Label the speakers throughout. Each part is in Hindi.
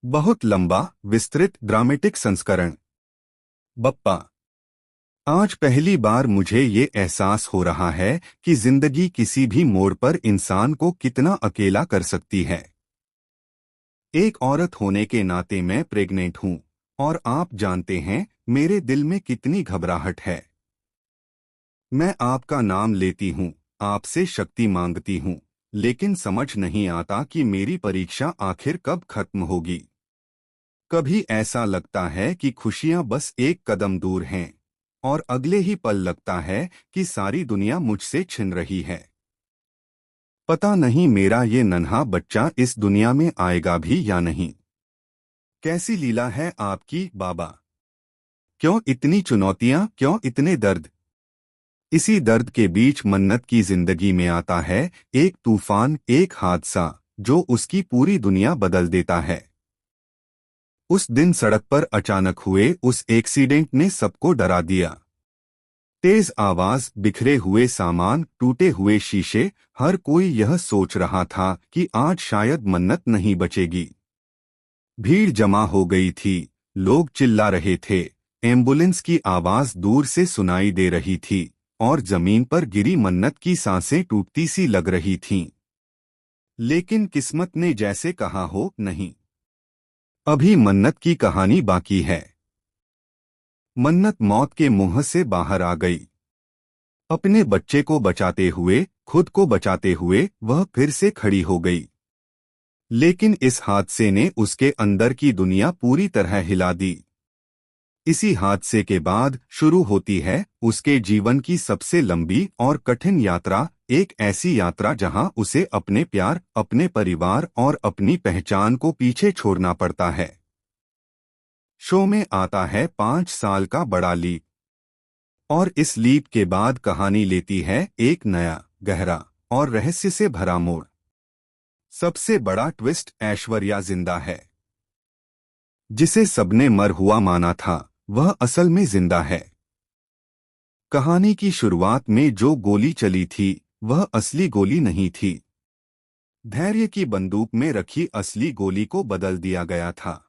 Speaker 1: बहुत लंबा, विस्तृत ड्रामेटिक संस्करण। बप्पा। आज पहली बार मुझे ये एहसास हो रहा है कि जिंदगी किसी भी मोड़ पर इंसान को कितना अकेला कर सकती है। एक औरत होने के नाते मैं प्रेग्नेंट हूँ, और आप जानते हैं मेरे दिल में कितनी घबराहट है। मैं आपका नाम लेती हूँ, आपसे शक्ति मांगती हूँ, लेकिन समझ नहीं आता कि मेरी परीक्षा आखिर कब खत्म होगी। कभी ऐसा लगता है कि खुशियां बस एक कदम दूर हैं, और अगले ही पल लगता है कि सारी दुनिया मुझसे छिन रही है। पता नहीं मेरा ये नन्हा बच्चा इस दुनिया में आएगा भी या नहीं। कैसी लीला है आपकी, बाबा? क्यों इतनी चुनौतियां, क्यों इतने दर्द? इसी दर्द के बीच मन्नत की जिंदगी में आता है एक तूफान, एक हादसा जो उसकी पूरी दुनिया बदल देता है। उस दिन सड़क पर अचानक हुए उस एक्सीडेंट ने सबको डरा दिया। तेज आवाज, बिखरे हुए सामान, टूटे हुए शीशे, हर कोई यह सोच रहा था कि आज शायद मन्नत नहीं बचेगी। भीड़ जमा हो गई थी, लोग चिल्ला रहे थे, एम्बुलेंस की आवाज दूर से सुनाई दे रही थी, और जमीन पर गिरी मन्नत की सांसें टूटती सी लग रही थीं। लेकिन किस्मत ने जैसे कहा हो, नहीं, अभी मन्नत की कहानी बाकी है। मन्नत मौत के मुंह से बाहर आ गई। अपने बच्चे को बचाते हुए, खुद को बचाते हुए वह फिर से खड़ी हो गई। लेकिन इस हादसे ने उसके अंदर की दुनिया पूरी तरह हिला दी। इसी हादसे के बाद शुरू होती है उसके जीवन की सबसे लंबी और कठिन यात्रा, एक ऐसी यात्रा जहां उसे अपने प्यार, अपने परिवार और अपनी पहचान को पीछे छोड़ना पड़ता है। शो में आता है 5 साल का बड़ा लीप, और इस लीप के बाद कहानी लेती है एक नया, गहरा और रहस्य से भरा मोड़। सबसे बड़ा ट्विस्ट, ऐश्वर्या जिंदा है। जिसे सबने मर हुआ माना था, वह असल में जिंदा है। कहानी की शुरुआत में जो गोली चली थी, वह असली गोली नहीं थी। धैर्य की बंदूक में रखी असली गोली को बदल दिया गया था।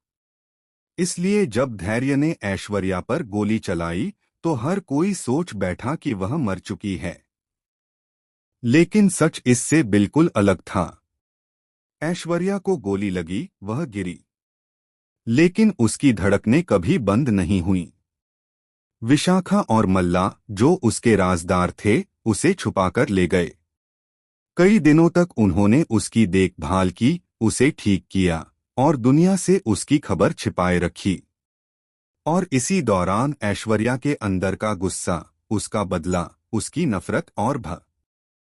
Speaker 1: इसलिए जब धैर्य ने ऐश्वर्या पर गोली चलाई, तो हर कोई सोच बैठा कि वह मर चुकी है। लेकिन सच इससे बिल्कुल अलग था। ऐश्वर्या को गोली लगी, वह गिरी, लेकिन उसकी धड़कनें कभी बंद नहीं हुईं। विशाखा और मल्ला, जो उसके राजदार थे, उसे छुपाकर ले गए। कई दिनों तक उन्होंने उसकी देखभाल की, उसे ठीक किया, और दुनिया से उसकी खबर छिपाए रखी। और इसी दौरान ऐश्वर्या के अंदर का गुस्सा, उसका बदला, उसकी नफरत और